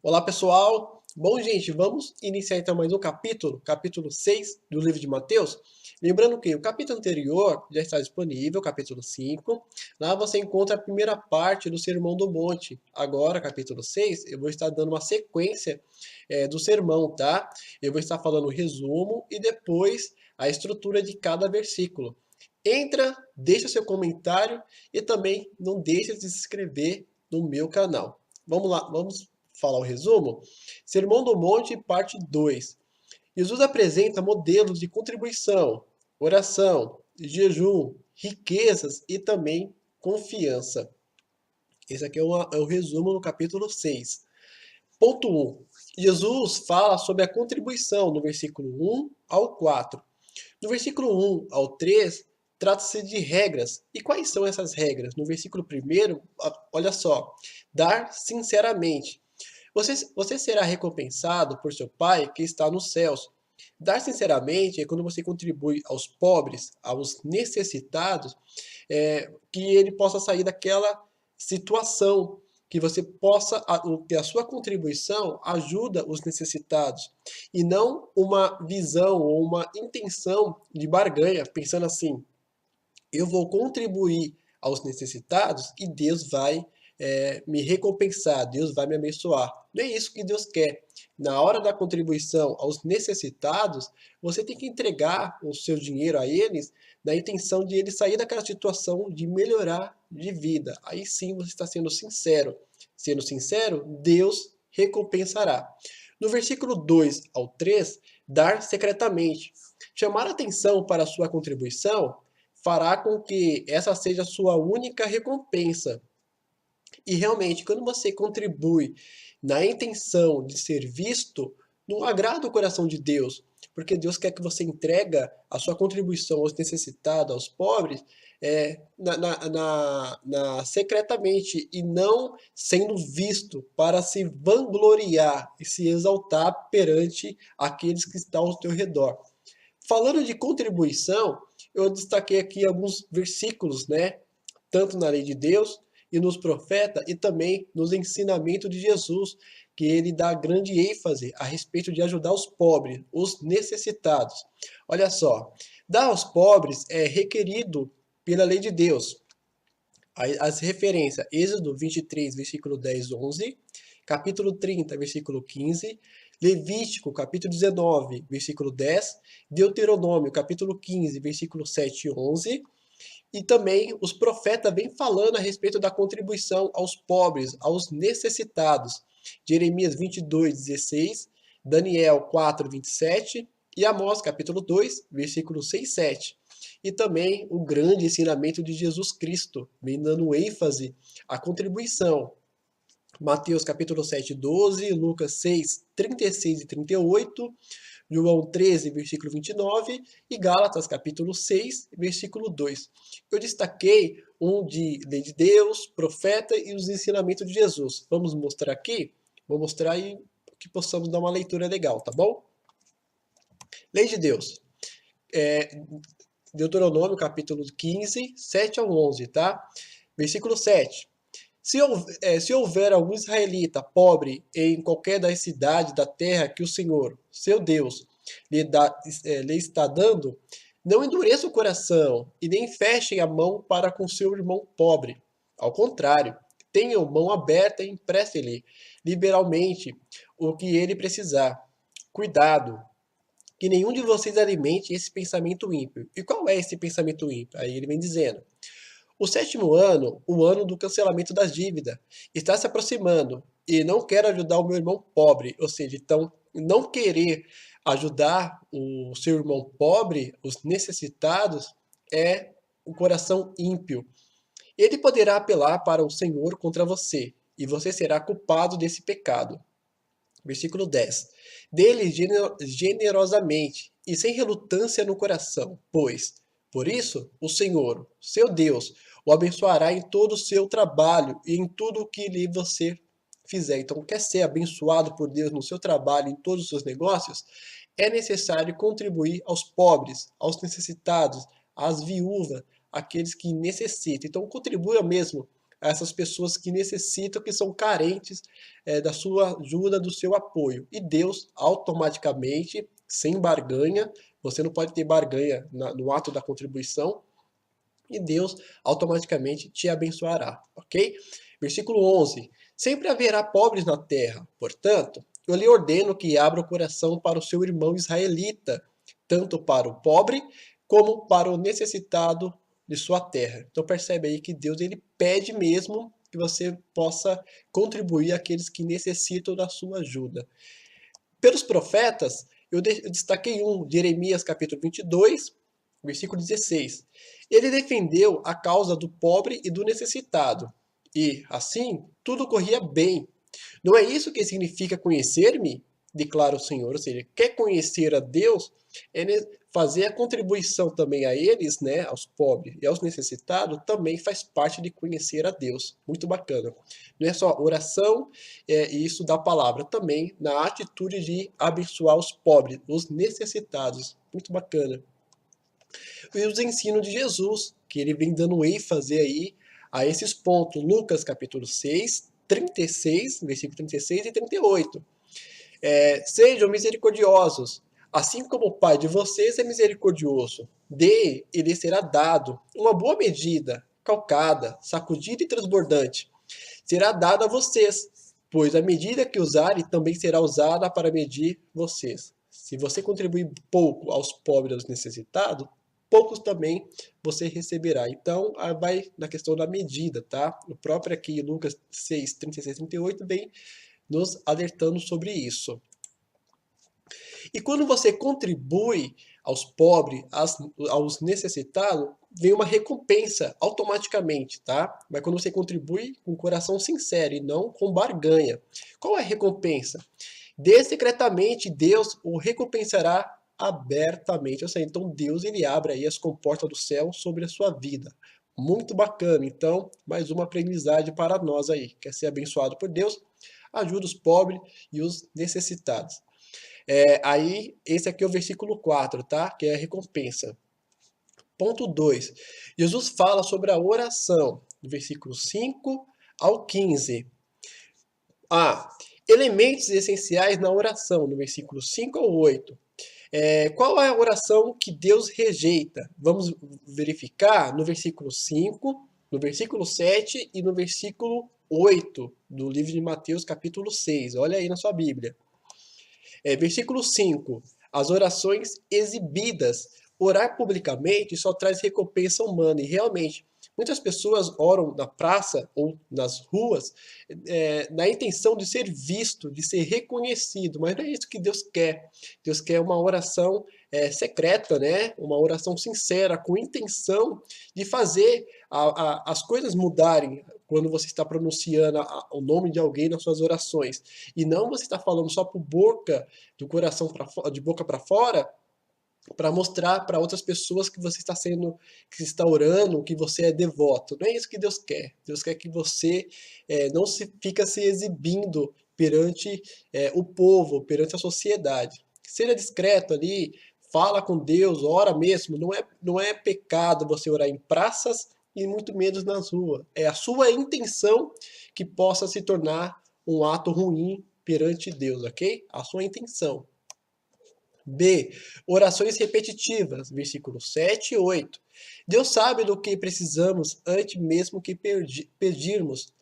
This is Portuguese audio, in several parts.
Olá, pessoal! Bom, gente, vamos iniciar então mais um capítulo 6 do livro de Mateus. Lembrando que o capítulo anterior já está disponível, capítulo 5. Lá você encontra a primeira parte do Sermão do Monte. Agora, capítulo 6, eu vou estar dando uma sequência do sermão, tá? Eu vou estar falando o resumo e depois a estrutura de cada versículo. Entra, deixa seu comentário e também não deixe de se inscrever no meu canal. Vamos lá, vamos falar o resumo? Sermão do Monte, parte 2. Jesus apresenta modelos de contribuição, oração, jejum, riquezas e também confiança. Esse aqui é o resumo no capítulo 6. Ponto 1. Jesus fala sobre a contribuição no versículo 1 ao 4. No versículo 1 ao 3, trata-se de regras. E quais são essas regras? No versículo 1, olha só, dar sinceramente. Você será recompensado por seu Pai que está nos céus. Dar sinceramente é quando você contribui aos pobres, aos necessitados, que ele possa sair daquela situação, que você possa, que a sua contribuição ajuda os necessitados, e não uma visão ou uma intenção de barganha, pensando assim, eu vou contribuir aos necessitados e Deus vai me recompensar, Deus vai me abençoar. Não é isso que Deus quer. Na hora da contribuição aos necessitados, você tem que entregar o seu dinheiro a eles na intenção de eles sair daquela situação de melhorar de vida. Aí sim você está sendo sincero. Sendo sincero, Deus recompensará. No versículo 2 ao 3, dar secretamente. Chamar atenção para a sua contribuição fará com que essa seja a sua única recompensa. E realmente, quando você contribui na intenção de ser visto, não agrada o coração de Deus, porque Deus quer que você entregue a sua contribuição aos necessitados, aos pobres, secretamente e não sendo visto para se vangloriar e se exaltar perante aqueles que estão ao teu redor. Falando de contribuição, eu destaquei aqui alguns versículos, né? Tanto na lei de Deus e nos profetas e também nos ensinamentos de Jesus, que ele dá grande ênfase a respeito de ajudar os pobres, os necessitados. Olha só, dar aos pobres é requerido pela lei de Deus. As referências, Êxodo 23, versículo 10, 11, capítulo 30, versículo 15, Levítico, capítulo 19, versículo 10, Deuteronômio, capítulo 15, versículo 7 e 11, e também os profetas vêm falando a respeito da contribuição aos pobres, aos necessitados. Jeremias 22, 16, Daniel 4, 27 e Amós, capítulo 2, versículo 6, 7. E também o grande ensinamento de Jesus Cristo, vem dando ênfase à contribuição. Mateus capítulo 7, 12, Lucas 6, 36 e 38, João 13, versículo 29 e Gálatas capítulo 6, versículo 2. Eu destaquei um de lei de Deus, profeta e os ensinamentos de Jesus. Vamos mostrar aqui? Vou mostrar aí que possamos dar uma leitura legal, tá bom? Lei de Deus. Deuteronômio capítulo 15, 7 ao 11, tá? Versículo 7. Se houver algum israelita pobre em qualquer das cidades da terra que o Senhor, seu Deus, lhe está dando, não endureça o coração e nem feche a mão para com seu irmão pobre. Ao contrário, tenha a mão aberta e empreste-lhe liberalmente o que ele precisar. Cuidado, que nenhum de vocês alimente esse pensamento ímpio. E qual é esse pensamento ímpio? Aí ele vem dizendo: o sétimo ano, o ano do cancelamento das dívidas, está se aproximando e não quero ajudar o meu irmão pobre. Ou seja, então, não querer ajudar o seu irmão pobre, os necessitados, é o coração ímpio. Ele poderá apelar para o Senhor contra você, e você será culpado desse pecado. Versículo 10. Dele generosamente e sem relutância no coração, pois, por isso, o Senhor, seu Deus, o abençoará em todo o seu trabalho e em tudo o que lhe você fizer. Então, quer ser abençoado por Deus no seu trabalho, em todos os seus negócios? É necessário contribuir aos pobres, aos necessitados, às viúvas, aqueles que necessitam. Então, contribua mesmo a essas pessoas que necessitam, que são carentes da sua ajuda, do seu apoio. E Deus, automaticamente, sem barganha, você não pode ter barganha no ato da contribuição, e Deus automaticamente te abençoará, ok? Versículo 11. Sempre haverá pobres na terra, portanto, eu lhe ordeno que abra o coração para o seu irmão israelita, tanto para o pobre como para o necessitado de sua terra. Então percebe aí que Deus ele pede mesmo que você possa contribuir àqueles que necessitam da sua ajuda. Pelos profetas, eu destaquei Jeremias capítulo 22, versículo 16. Ele defendeu a causa do pobre e do necessitado, e, assim, tudo corria bem. Não é isso que significa conhecer-me? Declara o Senhor. Ou seja, quer conhecer a Deus, é fazer a contribuição também a eles, né, aos pobres e aos necessitados, também faz parte de conhecer a Deus. Muito bacana. Não é só oração e isso da palavra, também na atitude de abençoar os pobres, os necessitados. Muito bacana. E os ensinos de Jesus, que ele vem dando ênfase aí a esses pontos. Lucas capítulo 6, 36, versículo 36 e 38. Sejam misericordiosos, assim como o Pai de vocês é misericordioso. Dê e lhe será dado uma boa medida, calcada, sacudida e transbordante. Será dada a vocês, pois a medida que usarem também será usada para medir vocês. Se você contribuir pouco aos pobres e aos necessitados, poucos também você receberá. Então, vai na questão da medida, tá? O próprio aqui, Lucas 6, 36 e 38, vem nos alertando sobre isso. E quando você contribui aos pobres, aos necessitados, vem uma recompensa automaticamente, tá? Mas quando você contribui com coração sincero e não com barganha. Qual é a recompensa? Secretamente Deus o recompensará abertamente. Ou seja, então Deus ele abre aí as comportas do céu sobre a sua vida. Muito bacana. Então, mais uma aprendizagem para nós aí. Quer ser abençoado por Deus? Ajuda os pobres e os necessitados. Aí, esse aqui é o versículo 4, tá? Que é a recompensa. Ponto 2. Jesus fala sobre a oração, do versículo 5 ao 15. Elementos essenciais na oração, no versículo 5 ao 8. Qual é a oração que Deus rejeita? Vamos verificar no versículo 5, no versículo 7 e no versículo 8 do livro de Mateus, capítulo 6. Olha aí na sua Bíblia. Versículo 5. As orações exibidas. Orar publicamente só traz recompensa humana. E realmente, muitas pessoas oram na praça ou nas ruas na intenção de ser visto, de ser reconhecido. Mas não é isso que Deus quer. Deus quer uma oração secreta, né? Uma oração sincera, com intenção de fazer as coisas mudarem quando você está pronunciando o nome de alguém nas suas orações. E não você está falando só por boca, do coração de boca para fora, para mostrar para outras pessoas que você está sendo, que está orando, que você é devoto. Não é isso que Deus quer. Deus quer que você não fica se exibindo perante o povo, perante a sociedade. Seja discreto ali, fala com Deus, ora mesmo. Não é pecado você orar em praças e muito menos nas ruas. É a sua intenção que possa se tornar um ato ruim perante Deus, ok? A sua intenção. B. Orações repetitivas, versículos 7 e 8. Deus sabe do que precisamos antes mesmo que pedirmos.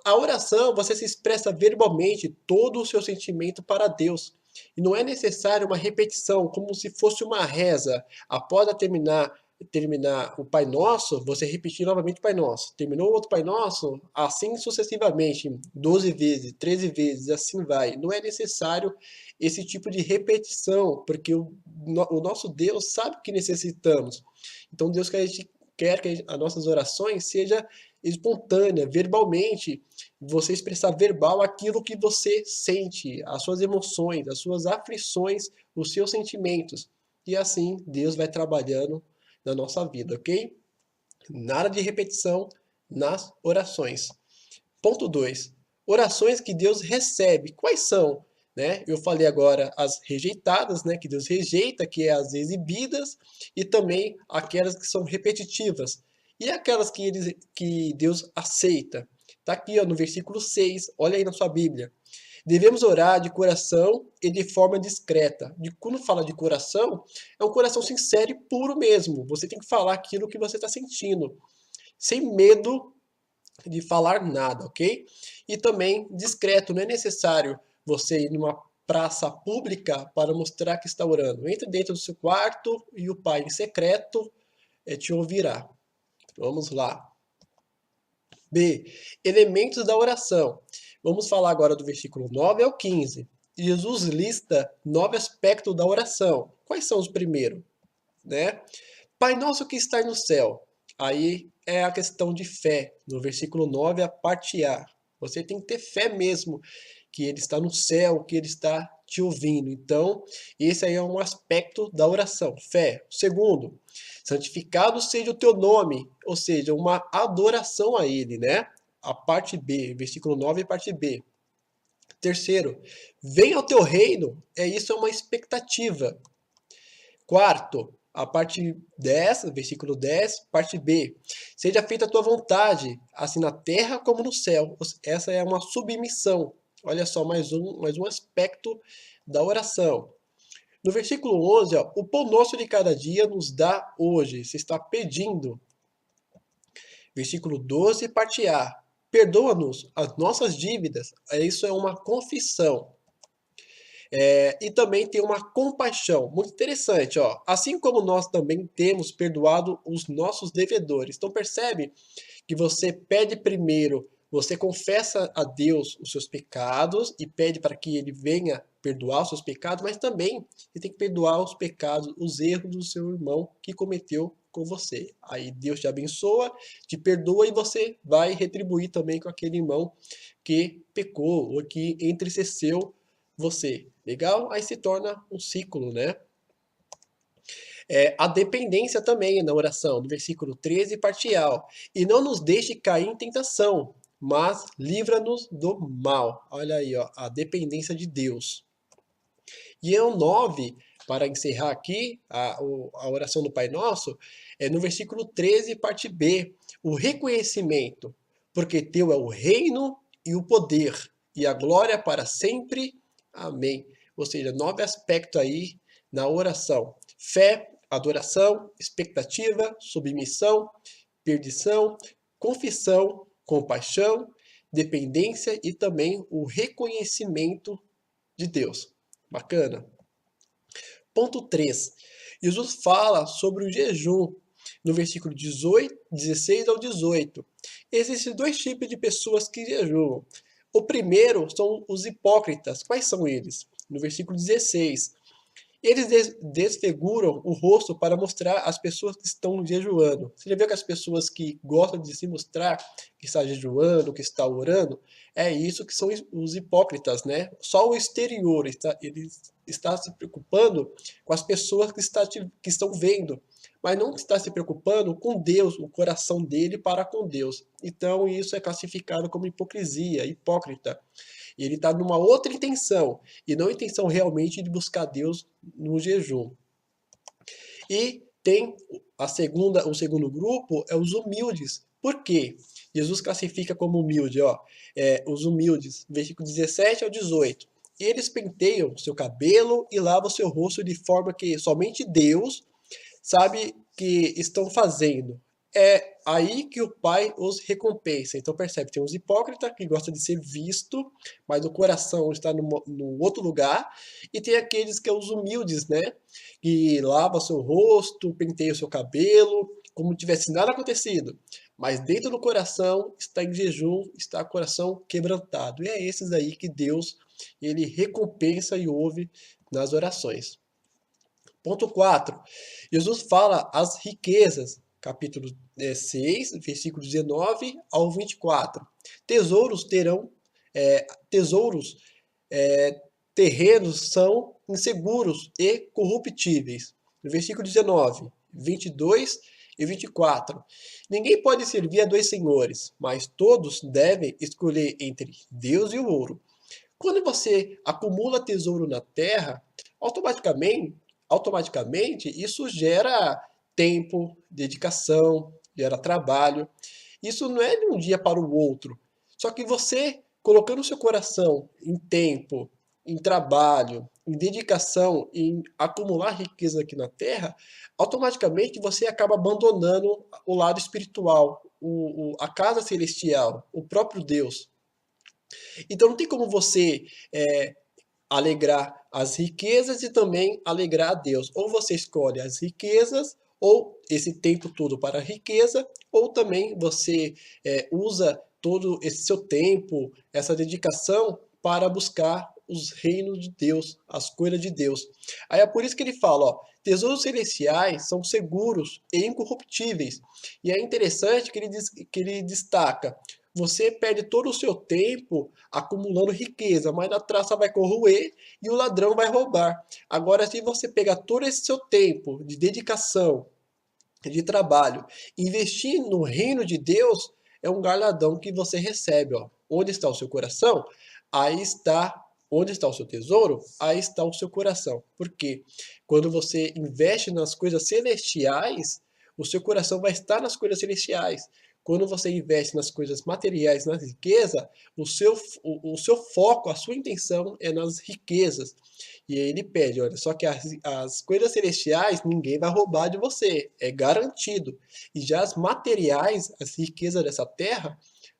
A oração, você se expressa verbalmente todo o seu sentimento para Deus. E não é necessário uma repetição, como se fosse uma reza. Após terminar o Pai Nosso, você repetir novamente o Pai Nosso. Terminou o outro Pai Nosso, assim sucessivamente, 12 vezes, 13 vezes, assim vai. Não é necessário esse tipo de repetição, porque o nosso Deus sabe o que necessitamos. Então Deus quer que as nossas orações sejam espontânea, verbalmente, você expressar verbal aquilo que você sente, as suas emoções, as suas aflições, os seus sentimentos. E assim Deus vai trabalhando na nossa vida, ok? Nada de repetição nas orações. Ponto 2. Orações que Deus recebe. Quais são? Né? Eu falei agora as rejeitadas, né? Que Deus rejeita, que é as exibidas, e também aquelas que são repetitivas. E aquelas que Deus aceita? Está aqui ó, no versículo 6, olha aí na sua Bíblia. Devemos orar de coração e de forma discreta. Quando fala de coração, é um coração sincero e puro mesmo. Você tem que falar aquilo que você está sentindo, sem medo de falar nada, ok? E também discreto, não é necessário você ir numa praça pública para mostrar que está orando. Entre dentro do seu quarto e o Pai em secreto te ouvirá. Vamos lá. B. Elementos da oração. Vamos falar agora do versículo 9 ao 15. Jesus lista 9 aspectos da oração. Quais são os primeiros? Né? Pai nosso que está no céu. Aí é a questão de fé. No versículo 9, a parte A. Você tem que ter fé mesmo que ele está no céu, que ele está te ouvindo. Então, esse aí é um aspecto da oração, fé. Segundo, santificado seja o teu nome, ou seja, uma adoração a ele, né? A parte B, versículo 9, parte B. Terceiro, venha ao teu reino, isso é uma expectativa. Quarto, a parte 10, versículo 10, parte B. Seja feita a tua vontade, assim na terra como no céu. Essa é uma submissão. Olha só, mais um aspecto da oração. No versículo 11, ó, o pão nosso de cada dia nos dá hoje. Você está pedindo. Versículo 12, parte A. Perdoa-nos as nossas dívidas. Isso é uma confissão. E também tem uma compaixão. Muito interessante, ó. Assim como nós também temos perdoado os nossos devedores. Então percebe que você pede primeiro, você confessa a Deus os seus pecados e pede para que ele venha perdoar os seus pecados, mas também você tem que perdoar os pecados, os erros do seu irmão que cometeu com você. Aí Deus te abençoa, te perdoa e você vai retribuir também com aquele irmão que pecou ou que entristeceu você. Legal? Aí se torna um ciclo, né? A dependência também na oração, no versículo 13, parte A. E não nos deixe cair em tentação, mas livra-nos do mal. Olha aí, ó, a dependência de Deus. E é o 9, para encerrar aqui a oração do Pai Nosso, no versículo 13, parte B. O reconhecimento, porque teu é o reino e o poder, e a glória para sempre. Amém. Ou seja, 9 aspectos aí na oração. Fé, adoração, expectativa, submissão, perdição, confissão, compaixão, dependência e também o reconhecimento de Deus. Bacana. Ponto 3. Jesus fala sobre o jejum no versículo 16 ao 18. Existem dois tipos de pessoas que jejuam. O primeiro são os hipócritas. Quais são eles? No versículo 16. Eles desfiguram o rosto para mostrar às pessoas que estão jejuando. Você já viu que as pessoas que gostam de se mostrar que está jejuando, que está orando? É isso que são os hipócritas, né? Só o exterior, ele está se preocupando com as pessoas que estão vendo, mas não está se preocupando com Deus, o coração dele para com Deus. Então isso é classificado como hipocrisia, hipócrita. E ele está numa outra intenção, e não a intenção realmente de buscar Deus no jejum. E tem o segundo grupo, é os humildes. Por quê? Jesus classifica como humilde, ó, os humildes, versículo 17 ao 18. Eles penteiam seu cabelo e lavam seu rosto de forma que somente Deus sabe que estão fazendo. É aí que o Pai os recompensa. Então percebe, tem os hipócritas que gostam de ser visto, mas o coração está no outro lugar. E tem aqueles que são os humildes, né? Que lava seu rosto, penteia o seu cabelo, como se tivesse nada acontecido. Mas dentro do coração está em jejum, está o coração quebrantado. E é esses aí que Deus ele recompensa e ouve nas orações. Ponto 4. Jesus fala as riquezas, capítulo 6, versículo 19 ao 24. Tesouros terão, tesouros terrenos são inseguros e corruptíveis. No versículo 19, 22 e 24. Ninguém pode servir a dois senhores, mas todos devem escolher entre Deus e o ouro. Quando você acumula tesouro na terra, automaticamente isso gera tempo, dedicação, gera trabalho. Isso não é de um dia para o outro. Só que você, colocando o seu coração em tempo, em trabalho, em dedicação, em acumular riqueza aqui na Terra, automaticamente você acaba abandonando o lado espiritual, a casa celestial, o próprio Deus. Então não tem como você alegrar as riquezas e também alegrar a Deus. Ou você escolhe as riquezas, ou esse tempo todo para a riqueza, ou também você usa todo esse seu tempo, essa dedicação para buscar os reinos de Deus, as coisas de Deus. Aí é por isso que ele fala, ó, tesouros celestiais são seguros e incorruptíveis. E é interessante que ele destaca, você perde todo o seu tempo acumulando riqueza, mas a traça vai corroer e o ladrão vai roubar. Agora, se você pegar todo esse seu tempo de dedicação, de trabalho, investir no reino de Deus, é um galardão que você recebe. Ó. Onde está o seu coração? Aí está. Onde está o seu tesouro? Aí está o seu coração. Porque quando você investe nas coisas celestiais, o seu coração vai estar nas coisas celestiais. Quando você investe nas coisas materiais, na riqueza, o seu foco, a sua intenção é nas riquezas. E aí ele pede, olha, só que as coisas celestiais ninguém vai roubar de você, é garantido. E já as materiais, as riquezas dessa terra,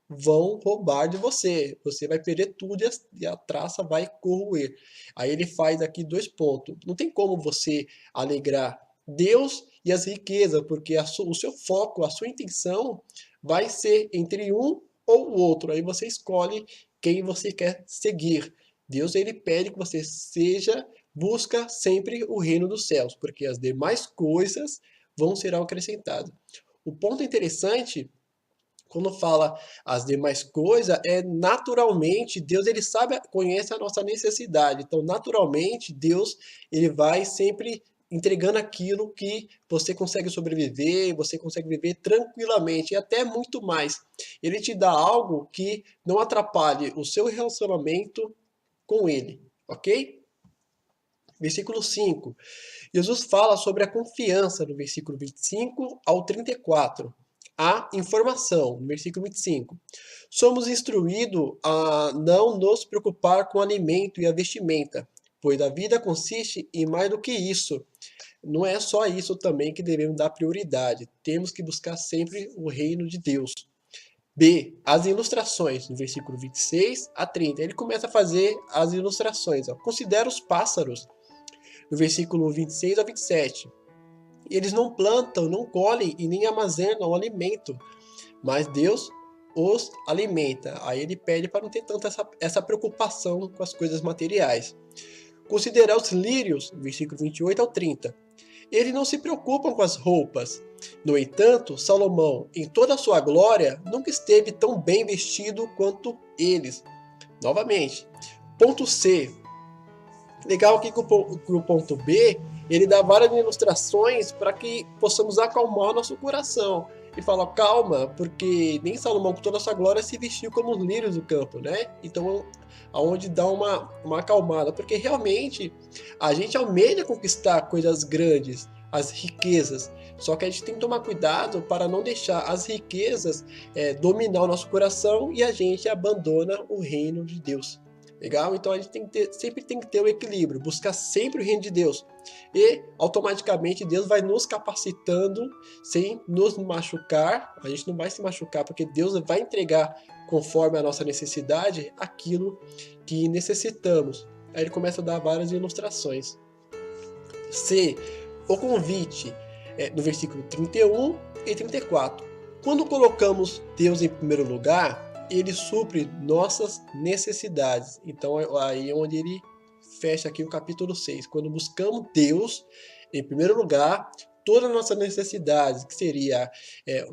vão roubar de você. Você vai perder tudo e a traça vai corroer. Aí ele faz aqui 2 pontos. Não tem como você alegrar Deus e as riquezas, porque o seu foco, a sua intenção vai ser entre um ou o outro. Aí você escolhe quem você quer seguir. Deus ele pede que você busca sempre o reino dos céus, porque as demais coisas vão ser acrescentadas. O ponto interessante quando fala as demais coisas, é naturalmente, Deus ele sabe, conhece a nossa necessidade. Então, naturalmente, Deus ele vai sempre entregando aquilo que você consegue sobreviver, você consegue viver tranquilamente e até muito mais. Ele te dá algo que não atrapalhe o seu relacionamento com ele, ok? Versículo 5. Jesus fala sobre a confiança no versículo 25 ao 34. A informação, no versículo 25. Somos instruídos a não nos preocupar com o alimento e a vestimenta, pois a vida consiste em mais do que isso. Não é só isso também que devemos dar prioridade. Temos que buscar sempre o reino de Deus. B. As ilustrações, no versículo 26 a 30. Ele começa a fazer as ilustrações. Ó. Considera os pássaros, no versículo 26 a 27. Eles não plantam, não colhem e nem armazenam o alimento, mas Deus os alimenta. Aí ele pede para não ter tanta essa preocupação com as coisas materiais. Considerar os lírios, versículo 28 ao 30. Eles não se preocupam com as roupas. No entanto, Salomão, em toda a sua glória, nunca esteve tão bem vestido quanto eles. Novamente, ponto C. Legal aqui que o ponto B, ele dá várias ilustrações para que possamos acalmar o nosso coração. E fala, calma, porque nem Salomão com toda a sua glória se vestiu como os lírios do campo, né? Então, aonde dá uma acalmada, porque realmente a gente almeja conquistar coisas grandes, as riquezas, só que a gente tem que tomar cuidado para não deixar as riquezas dominar o nosso coração e a gente abandona o reino de Deus. Legal? Então a gente sempre tem que ter o equilíbrio, buscar sempre o reino de Deus. E automaticamente Deus vai nos capacitando sem nos machucar. A gente não vai se machucar, porque Deus vai entregar conforme a nossa necessidade aquilo que necessitamos. Aí ele começa a dar várias ilustrações. C. O convite, no versículo 31 e 34. Quando colocamos Deus em primeiro lugar, ele supre nossas necessidades. Então, aí é onde ele fecha aqui o capítulo 6. Quando buscamos Deus, em primeiro lugar, todas as nossas necessidades, que seria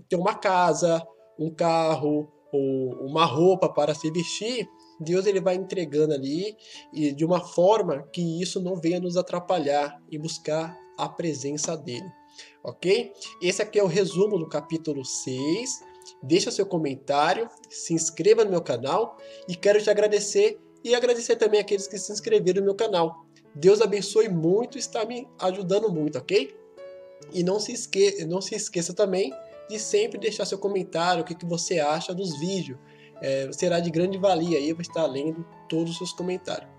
ter uma casa, um carro, ou uma roupa para se vestir, Deus ele vai entregando ali e de uma forma que isso não venha nos atrapalhar e buscar a presença dele. Ok? Esse aqui é o resumo do capítulo 6. Deixa seu comentário, se inscreva no meu canal e quero te agradecer e agradecer também aqueles que se inscreveram no meu canal. Deus abençoe muito e está me ajudando muito, ok? E não se esqueça também de sempre deixar seu comentário, o que você acha dos vídeos. Será de grande valia aí, eu vou estar lendo todos os seus comentários.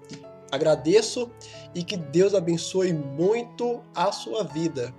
Agradeço e que Deus abençoe muito a sua vida.